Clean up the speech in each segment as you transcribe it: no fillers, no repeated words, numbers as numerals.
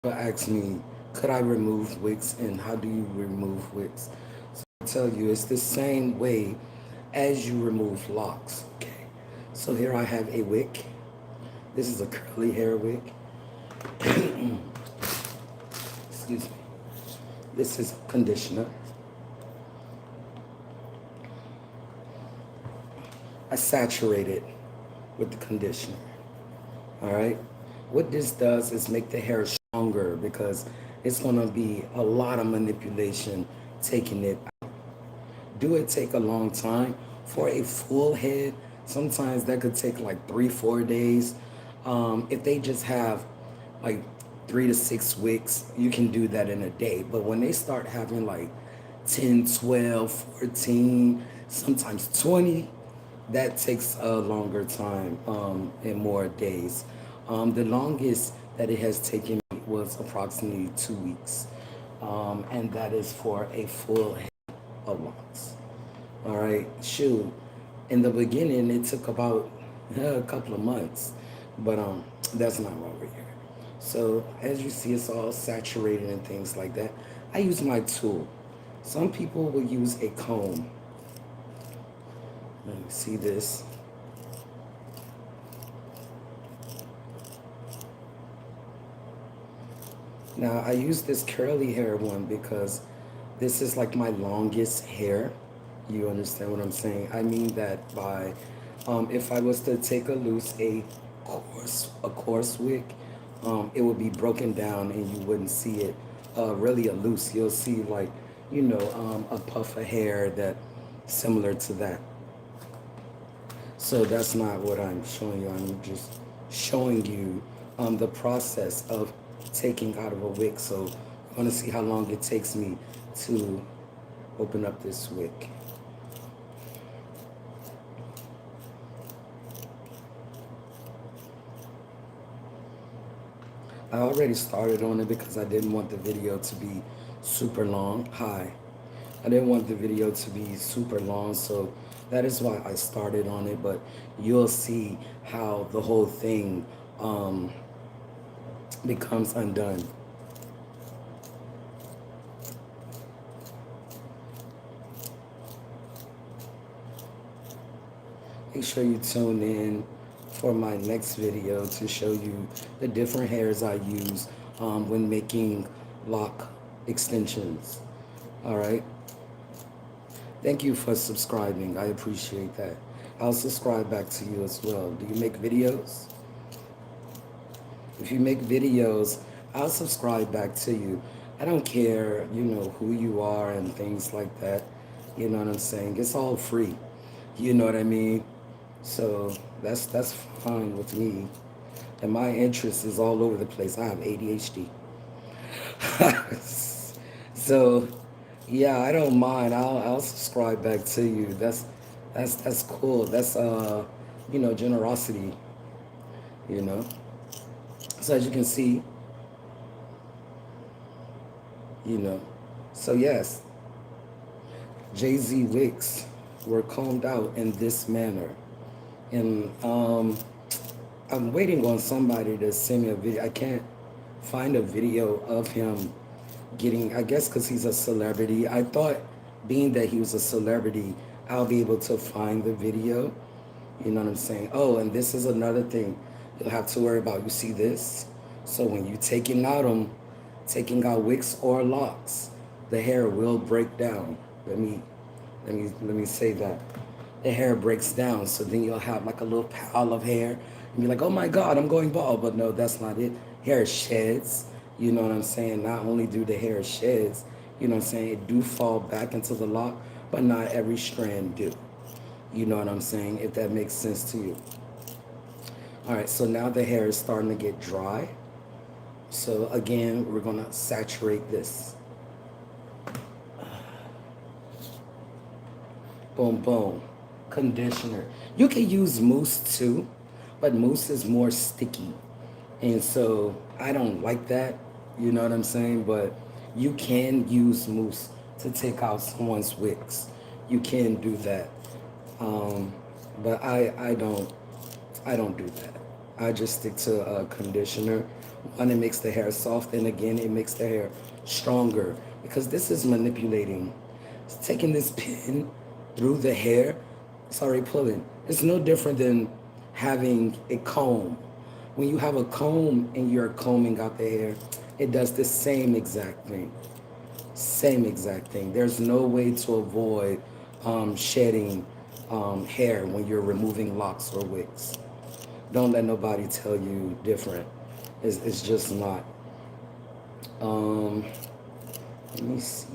Asked me, could I remove wicks and how do you remove wicks? So I tell you, it's the same way as you remove locks. Okay. So here I have a wick. This is a curly hair wig. Excuse me. This is conditioner. I saturate it with the conditioner. All right. What this does is make the hair stronger because it's going to be a lot of manipulation taking it. Do it take a long time for a full head? Sometimes that could take like 3 4 days. If they just have like 3 to 6 weeks, you can do that in a day. But when they start having like 10, 12, 14, sometimes 20, that takes a longer time and more days. The longest that it has taken me was approximately 2 weeks, and that is for a full head of locks. All right, shoot. In the beginning, it took about a couple of months, but that's not why we're here. So as you see, it's all saturated and things like that. I use my tool. Some people will use a comb. Let me see this. Now I use this curly hair one because this is like my longest hair. You understand what I'm saying? I mean that by, if I was to take a loose a coarse wig, it would be broken down and you wouldn't see it. Really a loose, you'll see like, a puff of hair that similar to that. So that's not what I'm showing you. I'm just showing you the process of taking out of a wig. So I want to see how long it takes me to open up this wig. I already started on it because I didn't want the video to be super long. Hi. I didn't want the video to be super long, so that is why I started on it, but you'll see how the whole thing becomes undone. Make sure you tune in for my next video to show you the different hairs I use when making lock extensions. All right. Thank you for subscribing. I appreciate that. I'll subscribe back to you as well. Do you make videos? If you make videos, I'll subscribe back to you. I don't care, who you are and things like that. You know what I'm saying? It's all free. You know what I mean? So that's fine with me. And my interest is all over the place. I have ADHD. So yeah, I don't mind. I'll subscribe back to you. That's cool. That's generosity, you know. So as you can see, you know. So yes, Jay-Z wicks were combed out in this manner. And I'm waiting on somebody to send me a video. I can't find a video of him getting, I guess because he's a celebrity. I thought being that he was a celebrity, I'll be able to find the video. You know what I'm saying? Oh, and this is another thing you'll have to worry about. You see this? So when you taking out wicks or locks, the hair will break down. Let me say that. The hair breaks down, so then you'll have like a little pile of hair and be like, oh my God, I'm going bald. But no, that's not it. Hair sheds, you know what I'm saying? Not only do the hair sheds, you know what I'm saying, it do fall back into the lock, but not every strand do. You know what I'm saying? If that makes sense to you. All right, so now the hair is starting to get dry. So again, we're gonna saturate this. Boom, boom. Conditioner. You can use mousse too, but mousse is more sticky. And so I don't like that, you know what I'm saying? But you can use mousse to take out someone's wicks. You can do that. But I don't do that. I just stick to a conditioner One, it makes the hair soft, and again, it makes the hair stronger because this is manipulating. It's taking this pin through the hair. It's already pulling. It's no different than having a comb. When you have a comb and you're combing out the hair, it does the same exact thing. Same exact thing. There's no way to avoid shedding hair when you're removing locks or wigs. Don't let nobody tell you different. It's just not. Um, Let me see.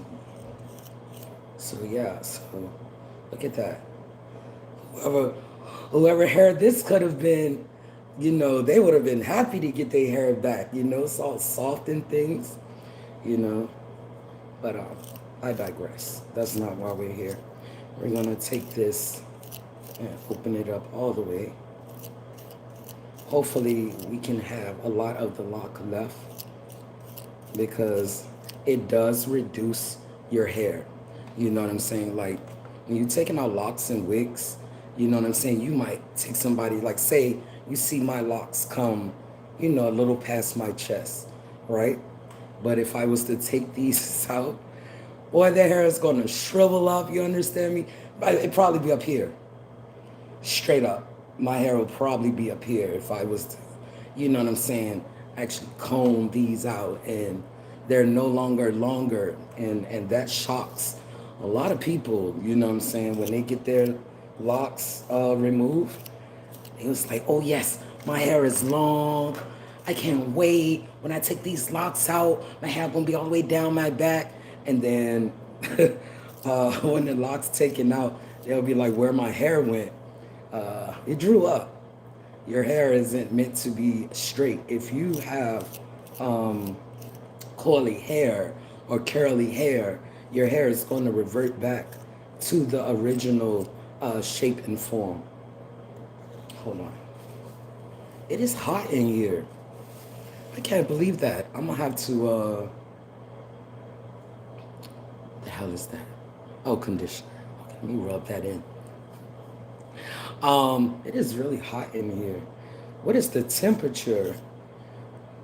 So yeah, so look at that. Whoever, whoever hair this could have been, they would have been happy to get their hair back. It's all soft and things, you know. But I digress. That's not why we're here. We're gonna take this and open it up all the way. Hopefully we can have a lot of the lock left because it does reduce your hair. You know what I'm saying? Like when you're taking out locks and wigs, you know what I'm saying? You might take somebody, like say you see my locks come, a little past my chest, right? But if I was to take these out, boy, their hair is gonna shrivel up, you understand me? But it'd probably be up here. Straight up. My hair would probably be up here if I was to, you know what I'm saying, actually comb these out, and they're no longer longer, and that shocks a lot of people, you know what I'm saying, when they get their locks removed. It was like, oh yes, my hair is long. I can't wait. When I take these locks out, my hair gonna be all the way down my back. And then when the locks taken out, they'll be like, where my hair went. It drew up. Your hair isn't meant to be straight. If you have coily hair or curly hair, your hair is going to revert back to the original shape and form. Hold on. It is hot in here. I can't believe that. I'm going to have to... the hell is that? Oh, conditioner. Okay, let me rub that in. It is really hot in here. What is the temperature?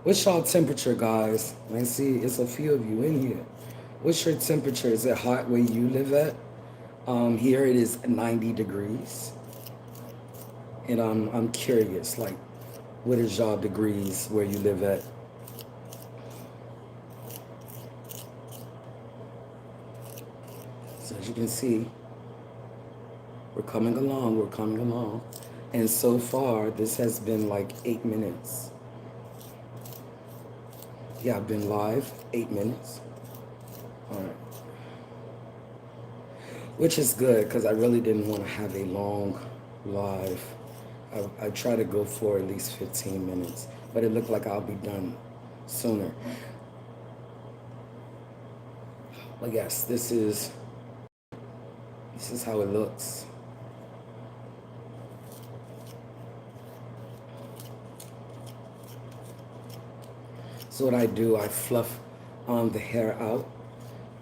What's y'all temperature, guys? I see it's a few of you in here. What's your temperature? Is it hot where you live at? Here it is 90 degrees. And I'm curious, like, what is y'all degrees where you live at? So as you can see, we're coming along. And so far, this has been like 8 minutes. Yeah, I've been live 8 minutes. All right. Which is good, because I really didn't want to have a long live. I try to go for at least 15 minutes, but it looked like I'll be done sooner. But yes, this is how it looks. So what I do, I fluff the hair out,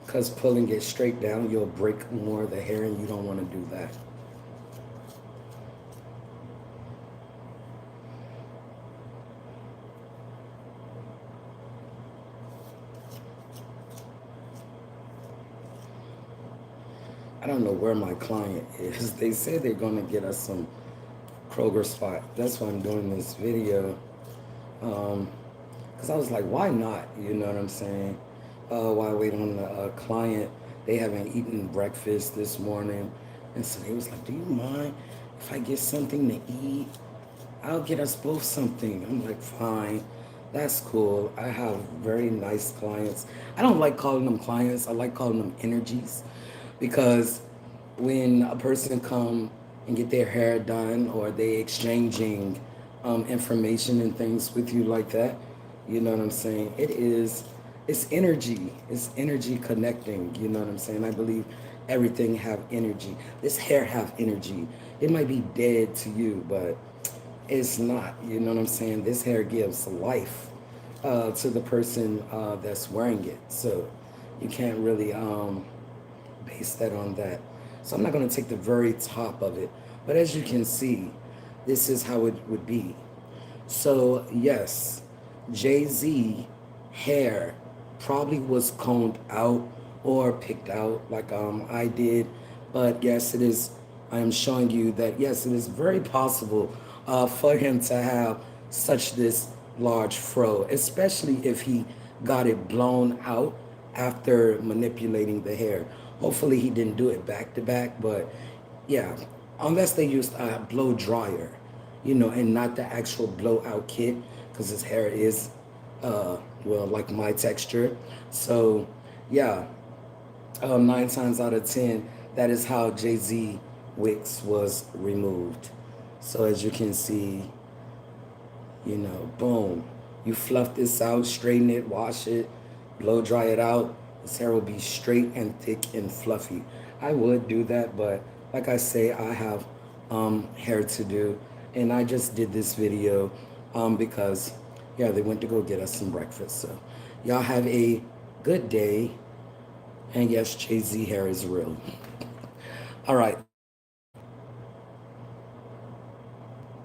because pulling it straight down, you'll break more of the hair, and you don't want to do that. I don't know where my client is. They say they're going to get us some Kroger spot. That's why I'm doing this video. Because I was like, why not? You know what I'm saying? Why wait on the client? They haven't eaten breakfast this morning. And so they was like, do you mind if I get something to eat? I'll get us both something. I'm like, fine. That's cool. I have very nice clients. I don't like calling them clients. I like calling them energies. Because when a person come and get their hair done, or they exchanging information and things with you like that, you know what I'm saying? It's energy. It's energy connecting. You know what I'm saying? I believe everything have energy. This hair have energy. It might be dead to you, but it's not. You know what I'm saying? This hair gives life to the person that's wearing it. So you can't really base that on that. So I'm not going to take the very top of it. But as you can see, this is how it would be. So yes, Jay-Z hair probably was combed out or picked out like I did. But yes, it is. I am showing you that yes, it is very possible for him to have such this large fro, especially if he got it blown out after manipulating the hair. Hopefully he didn't do it back to back, but yeah, unless they used a blow dryer, and not the actual blowout kit, because his hair is, well, like my texture. So, yeah, 9 times out of 10, that is how Jay-Z wicks was removed. So as you can see, boom. You fluff this out, straighten it, wash it, blow dry it out. This hair will be straight and thick and fluffy. I would do that, but like I say, I have hair to do. And I just did this video because, yeah, they went to go get us some breakfast. So y'all have a good day. And yes, Jay-Z hair is real. All right.